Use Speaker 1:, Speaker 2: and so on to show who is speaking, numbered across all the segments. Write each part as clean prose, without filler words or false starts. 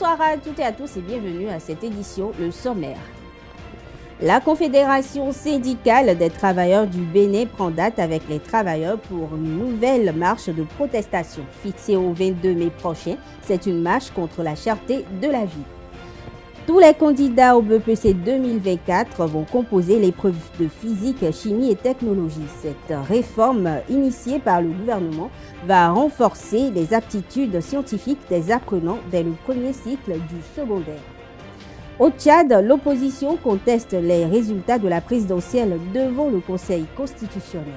Speaker 1: Bonsoir à toutes et à tous et bienvenue à cette édition, le sommaire. La Confédération syndicale des travailleurs du Bénin prend date avec les travailleurs pour une nouvelle marche de protestation fixée au 22 mai prochain. C'est une marche contre la cherté de la vie. Tous les candidats au BEPC 2024 vont composer l'épreuve de physique, chimie et technologie. Cette réforme initiée par le gouvernement va renforcer les aptitudes scientifiques des apprenants dès le premier cycle du secondaire. Au Tchad, l'opposition conteste les résultats de la présidentielle devant le Conseil constitutionnel.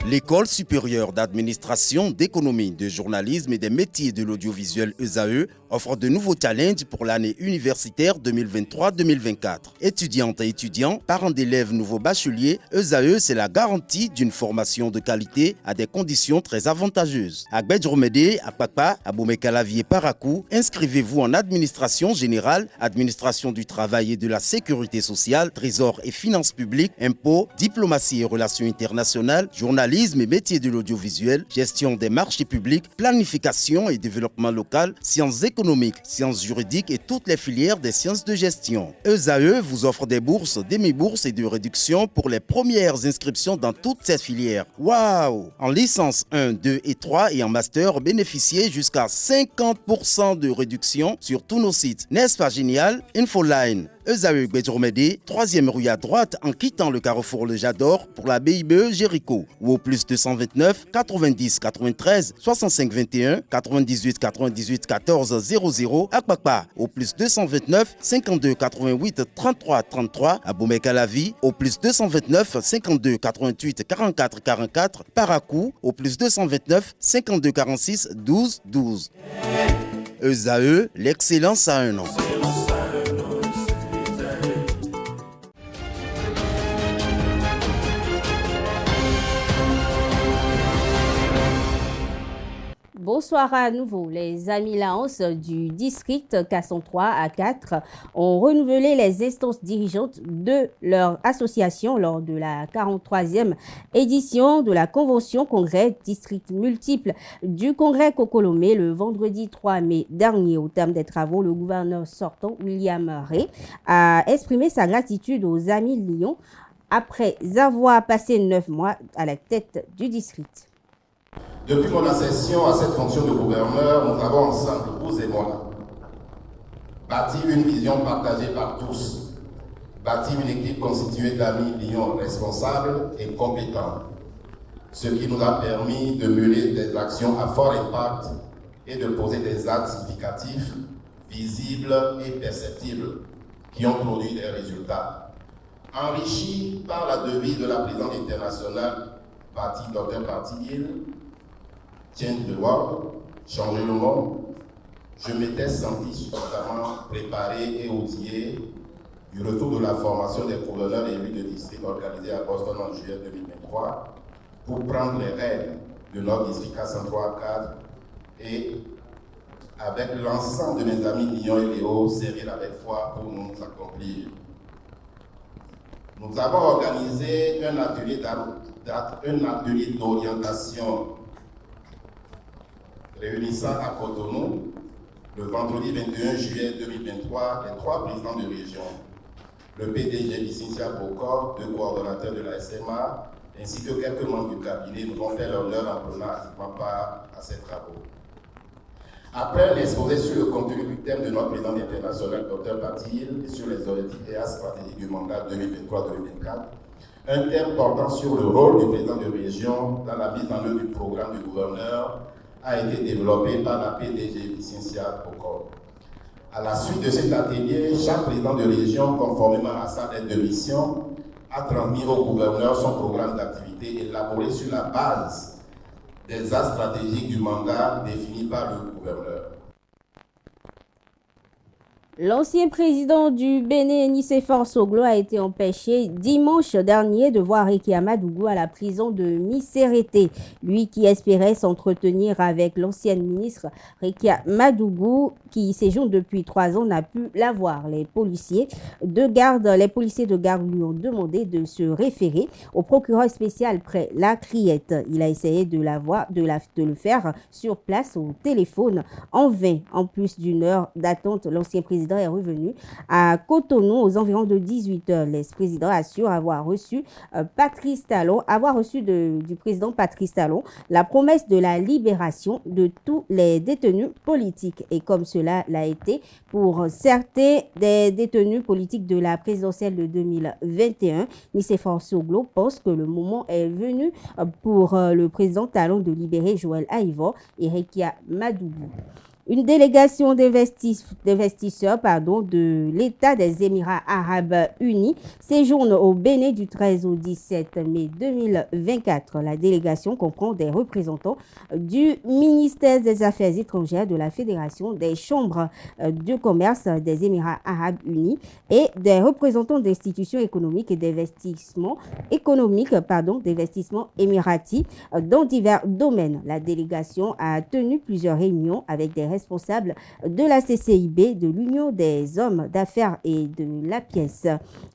Speaker 2: L'École supérieure d'administration, d'économie, de journalisme et des métiers de l'audiovisuel ESAE offre de nouveaux challenges pour l'année universitaire 2023-2024. Étudiantes et étudiants, parents d'élèves nouveaux bacheliers, ESAE, c'est la garantie d'une formation de qualité à des conditions très avantageuses. À Gbedjromede, à Papa, à Boumekalavi et Parakou, inscrivez-vous en administration générale, administration du travail et de la sécurité sociale, trésor et finances publiques, impôts, diplomatie et relations internationales, journalisme et métiers de l'audiovisuel, gestion des marchés publics, planification et développement local, sciences économiques, sciences juridiques et toutes les filières des sciences de gestion. ESAE vous offre des bourses, demi-bourses et de réductions pour les premières inscriptions dans toutes ces filières. Waouh! En licence 1, 2 et 3 et en master, bénéficiez jusqu'à 50% de réduction sur tous nos sites. N'est-ce pas génial? Infoline. ESAE Gbedjromede, 3e rue à droite en quittant le carrefour Le Jador pour la BIBE Jéricho ou au plus 229 90 93 65 21 98 98 14 00 à Kpakpa au plus 229 52 88 33 33 à Boumekalavi au plus 229 52 88 44 44 Parakou au plus 229 52 46 12 12. ESAE, l'excellence à un nom.
Speaker 1: Bonsoir à nouveau. Les amis Laos du district Kasson 3 à 4 ont renouvelé les instances dirigeantes de leur association lors de la 43e édition de la convention congrès district multiple du congrès Kokolomé le vendredi 3 mai dernier. Au terme des travaux, le gouverneur sortant William Ray a exprimé sa gratitude aux amis Lyon après avoir passé 9 mois à la tête du district.
Speaker 3: Depuis mon accession à cette fonction de gouverneur, nous avons ensemble, vous et moi, bâti une vision partagée par tous, bâti une équipe constituée d'amis Lyon responsables et compétents, ce qui nous a permis de mener des actions à fort impact et de poser des actes significatifs, visibles et perceptibles, qui ont produit des résultats. Enrichi par la devise de la présidente internationale, Parti Dr Parti-Il, Change the world, changer le monde, je m'étais senti suffisamment préparé et outillé du retour de la formation des gouverneurs élus de district organisé à Boston en juillet 2023 pour prendre les rênes de notre district K103-4 et avec l'ensemble de mes amis Lyon et Léo, servir avec foi pour nous accomplir. Nous avons organisé un atelier d'orientation réunissant à Cotonou le vendredi 21 juillet 2023 les 3 présidents de région, le PDG Vicintia Bokor, 2 coordonnateurs de la SMA, ainsi que quelques membres du cabinet nous ont fait l'honneur en prenant activement part à ces travaux. Après l'exposé sur le contenu du thème de notre président international, Dr Patil, et sur les objectifs et stratégiques du mandat 2023-2024, un thème portant sur le rôle du président de région dans la mise en œuvre du programme du gouverneur a été développé par la PDG Vicintia Bokor. À la suite de cet atelier, chaque président de région, conformément à sa lettre de mission, a transmis au gouverneur son programme d'activité élaboré sur la base des axes stratégiques du mandat définis par le gouverneur.
Speaker 1: L'ancien président du Bénin, Nicéphore Soglo, a été empêché dimanche dernier de voir Rekia Madougou à la prison de Missérété. Lui qui espérait s'entretenir avec l'ancienne ministre Rekia Madougou, qui séjourne depuis 3 ans, n'a pu la voir. Les policiers de garde lui ont demandé de se référer au procureur spécial près la Criette. Il a essayé de le faire sur place au téléphone en vain. En plus d'une heure d'attente, l'ancien président est revenu à Cotonou aux environs de 18h. L'ex-président assure avoir reçu du président Patrice Talon la promesse de la libération de tous les détenus politiques. Et comme cela l'a été pour certains des détenus politiques de la présidentielle de 2021, Nicéphore Soglo pense que le moment est venu pour le président Talon de libérer Joël Aïvo et Rekia Madougou. Une délégation d'investisseurs de l'État des Émirats Arabes Unis séjourne au Bénin du 13 au 17 mai 2024. La délégation comprend des représentants du ministère des Affaires étrangères, de la Fédération des chambres de commerce des Émirats Arabes Unis et des représentants d'institutions économiques et d'investissements émiratis dans divers domaines. La délégation a tenu plusieurs réunions avec des responsables de la CCIB, de l'Union des hommes d'affaires et de la pièce.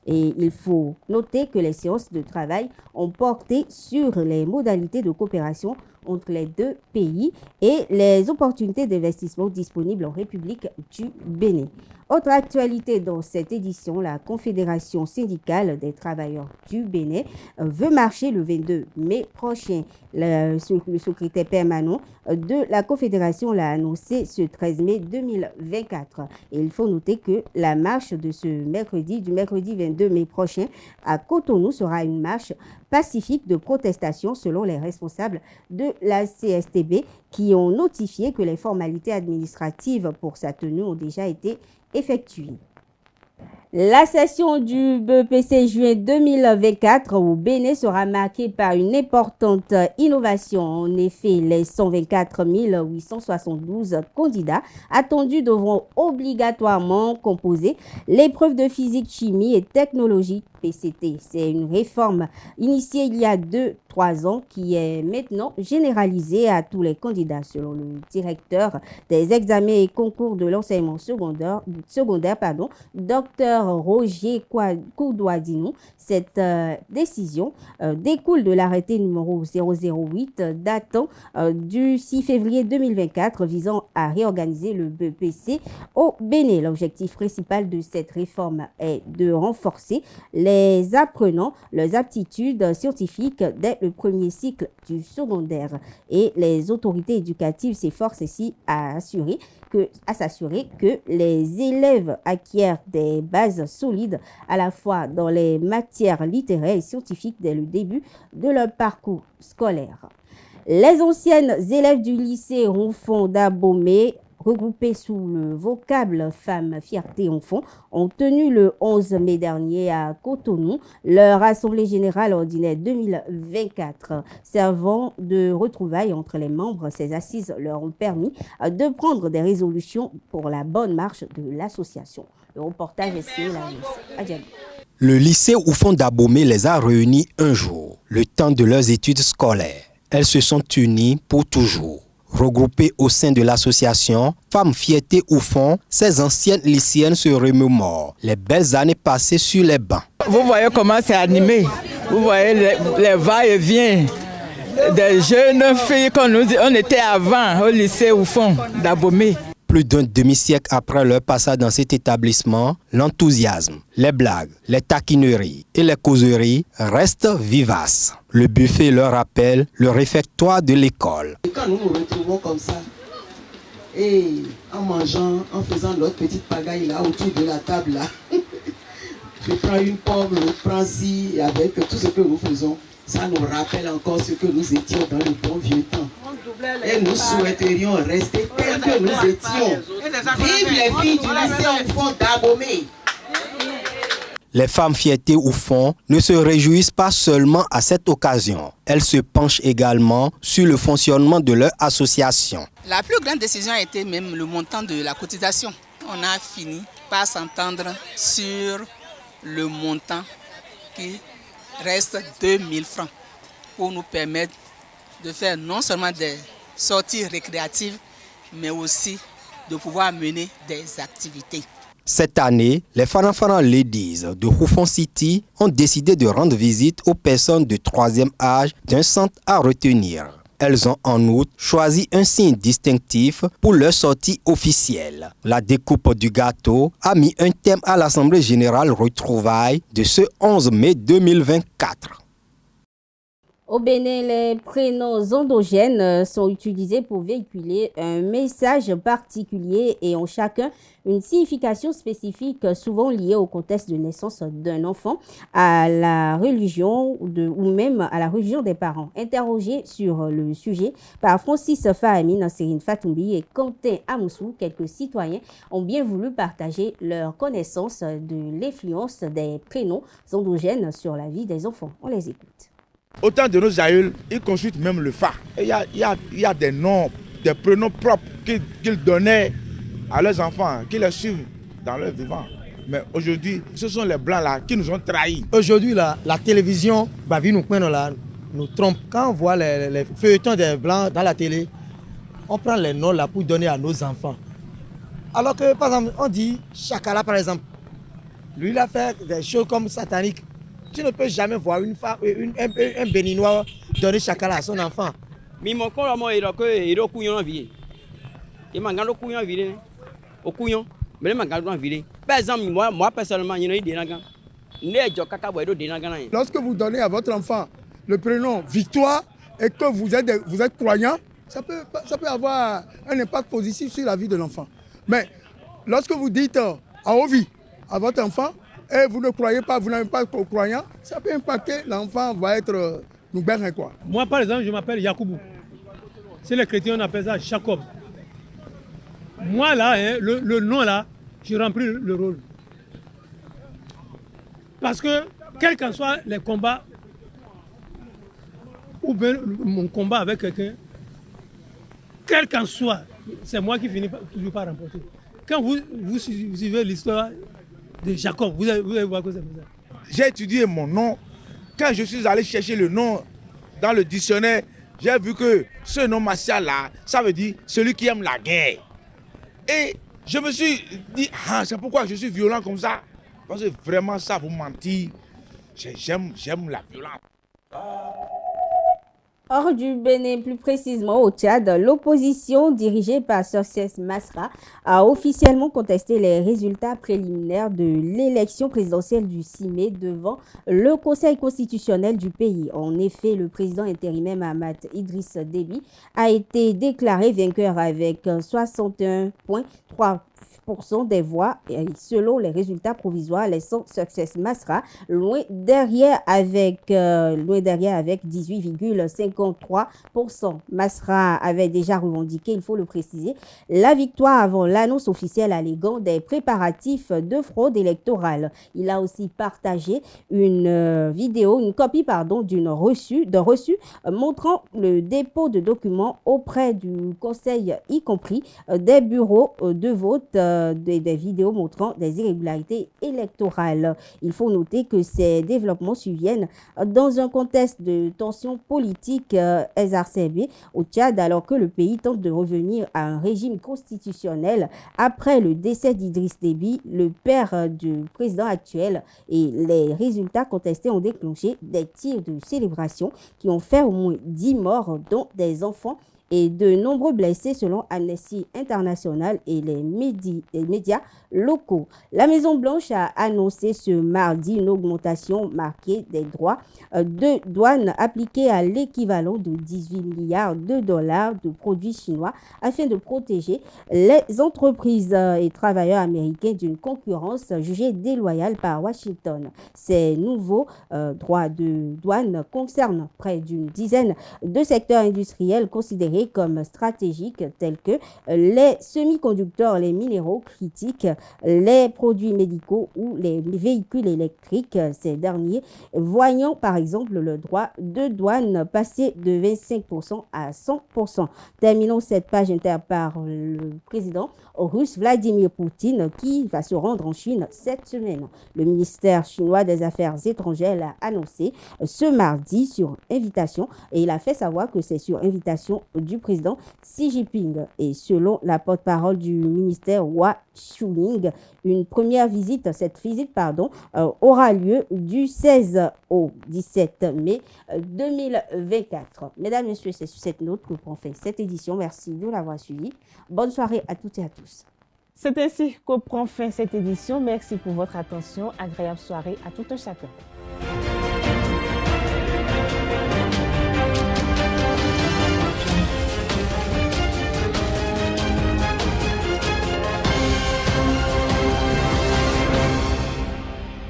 Speaker 1: Et il faut noter que les séances de travail ont porté sur les modalités de coopération entre les deux pays et les opportunités d'investissement disponibles en République du Bénin. Autre actualité dans cette édition, la Confédération syndicale des travailleurs du Bénin veut marcher le 22 mai prochain. Le secrétaire permanent de la Confédération l'a annoncé ce 13 mai 2024. Et il faut noter que la marche de du mercredi 22 mai prochain à Cotonou sera une marche pacifique de protestation selon les responsables de la CSTB qui ont notifié que les formalités administratives pour sa tenue ont déjà été effectuées. La session du BEPC juin 2024 au Bénin sera marquée par une importante innovation. En effet, les 124 872 candidats attendus devront obligatoirement composer l'épreuve de physique, chimie et technologie PCT. C'est une réforme initiée il y a 2-3 ans qui est maintenant généralisée à tous les candidats. Selon le directeur des examens et concours de l'enseignement secondaire, Dr Roger Koudouadinou, cette décision découle de l'arrêté numéro 008 datant du 6 février 2024 visant à réorganiser le BEPC au Bénin. L'objectif principal de cette réforme est de renforcer les apprenants, leurs aptitudes scientifiques dès le premier cycle du secondaire. Et les autorités éducatives s'efforcent ici à s'assurer que les élèves acquièrent des bases solides à la fois dans les matières littéraires et scientifiques dès le début de leur parcours scolaire. Les anciennes élèves du lycée Ronfond d'Abomey, regroupés sous le vocable Femmes Fierté Enfants, ont tenu le 11 mai dernier à Cotonou leur assemblée générale ordinaire 2024. Servant de retrouvailles entre les membres, ces assises leur ont permis de prendre des résolutions pour la bonne marche de l'association. Le reportage est signé la Nice.
Speaker 4: Le lycée Oufond d'Abomey les a réunis un jour, le temps de leurs études scolaires. Elles se sont unies pour toujours. Regroupées au sein de l'association Femmes Fierté Oufond, ces anciennes lycéennes se remémorent les belles années passées sur les bancs.
Speaker 5: Vous voyez comment c'est animé. Vous voyez les va-et-vient des jeunes filles comme nous on était avant au lycée Oufond d'Abomey.
Speaker 4: Plus d'un demi-siècle après leur passage dans cet établissement, l'enthousiasme, les blagues, les taquineries et les causeries restent vivaces. Le buffet leur rappelle le réfectoire de l'école.
Speaker 6: Quand nous nous retrouvons comme ça, et en mangeant, en faisant notre petite pagaille là autour de la table là, je prends une pomme, je prends ci, avec tout ce que nous faisons, ça nous rappelle encore ce que nous étions dans le bon vieux temps. Et nous souhaiterions rester tels que nous étions. Vive les filles du lycée Oufond d'Abomey.
Speaker 4: Les femmes Fierté Oufond ne se réjouissent pas seulement à cette occasion. Elles se penchent également sur le fonctionnement de leur association.
Speaker 7: La plus grande décision a été même le montant de la cotisation. on a fini par s'entendre sur le montant qui reste 2000 francs pour nous permettre de faire non seulement des sorties récréatives, mais aussi de pouvoir mener des activités.
Speaker 4: Cette année, les Faran Ladies de Houfon City ont décidé de rendre visite aux personnes de 3e âge d'un centre à retenir. Elles ont en outre choisi un signe distinctif pour leur sortie officielle. La découpe du gâteau a mis un thème à l'Assemblée générale retrouvailles de ce 11 mai 2024.
Speaker 1: Au Bénin, les prénoms endogènes sont utilisés pour véhiculer un message particulier et ont chacun une signification spécifique, souvent liée au contexte de naissance d'un enfant, à la religion ou même à la religion des parents. Interrogés sur le sujet par Francis Fahami, Nasserine Fatoumbi et Quentin Amoussou, quelques citoyens ont bien voulu partager leur connaissance de l'influence des prénoms endogènes sur la vie des enfants. On les écoute.
Speaker 8: Autant de nos aïeuls, ils consultent même le Fa. Il y a des noms, des prénoms propres qu'ils donnaient à leurs enfants, qui les suivent dans leur vivant. Mais aujourd'hui, ce sont les Blancs là qui nous ont trahis.
Speaker 9: Aujourd'hui, la télévision nous trompe. Quand on voit les feuilletons des Blancs dans la télé, on prend les noms là pour donner à nos enfants. Alors que, par exemple, on dit Chakala, par exemple. Lui, il a fait des choses comme sataniques. Tu ne peux jamais voir une femme, un béninois donner Chakala à son enfant.
Speaker 10: Par exemple, moi personnellement,
Speaker 11: lorsque vous donnez à votre enfant le prénom Victoire et que vous êtes croyant, ça peut avoir un impact positif sur la vie de l'enfant. Mais lorsque vous dites Aovi à votre enfant, et vous ne croyez pas, vous n'avez pas de croyant, ça peut impacter, l'enfant va être quoi.
Speaker 12: Moi par exemple, je m'appelle Yacoubou. C'est les chrétiens, on appelle ça Jacob. Moi là, le nom là, je remplis le rôle. Parce que, quels qu'en soient les combats, ou bien mon combat avec quelqu'un, quel qu'en soit, c'est moi qui finis toujours par remporter. Quand vous suivez l'histoire de Jacob, vous allez voir que c'est ça.
Speaker 8: J'ai étudié mon nom. Quand je suis allé chercher le nom dans le dictionnaire, j'ai vu que ce nom martial là, ça veut dire celui qui aime la guerre. Et je me suis dit, c'est pourquoi je suis violent comme ça. Parce que vraiment ça vous mentir. J'aime la violence.
Speaker 1: Hors du Bénin, plus précisément au Tchad, l'opposition dirigée par Success Masra a officiellement contesté les résultats préliminaires de l'élection présidentielle du 6 mai devant le Conseil constitutionnel du pays. En effet, le président intérimaire Mahamat Idriss Déby a été déclaré vainqueur avec 61,3% des voix, et selon les résultats provisoires, laissant Success Masra loin derrière avec 18,53%. Masra avait déjà revendiqué, il faut le préciser, la victoire avant l'annonce officielle alléguant des préparatifs de fraude électorale. Il a aussi partagé une copie d'un reçu montrant le dépôt de documents auprès du Conseil, y compris des bureaux de vote, des vidéos montrant des irrégularités électorales. Il faut noter que ces développements surviennent dans un contexte de tensions politiques exacerbées au Tchad, alors que le pays tente de revenir à un régime constitutionnel après le décès d'Idriss Déby, le père du président actuel, et les résultats contestés ont déclenché des tirs de célébration qui ont fait au moins 10 morts, dont des enfants, et de nombreux blessés selon Amnesty International et les médias locaux. La Maison-Blanche a annoncé ce mardi une augmentation marquée des droits de douane appliqués à l'équivalent de 18 milliards de dollars de produits chinois afin de protéger les entreprises et travailleurs américains d'une concurrence jugée déloyale par Washington. Ces nouveaux droits de douane concernent près d'une dizaine de secteurs industriels considérés considérés comme stratégiques tels que les semi-conducteurs, les minéraux critiques, les produits médicaux ou les véhicules électriques. Ces derniers voyant par exemple le droit de douane passer de 25% à 100%. Terminons cette page inter par le président russe Vladimir Poutine qui va se rendre en Chine cette semaine. Le ministère chinois des Affaires étrangères l'a annoncé ce mardi sur invitation et il a fait savoir que c'est sur invitation du président Xi Jinping. Et selon la porte-parole du ministère Hua Chunying, cette visite aura lieu du 16 au 17 mai 2024. Mesdames, Messieurs, c'est sur cette note que l'on fait cette édition. Merci de l'avoir suivi. Bonne soirée à toutes et à tous.
Speaker 13: C'est ainsi que prend fin cette édition. Merci pour votre attention. Agréable soirée à tout un chacun.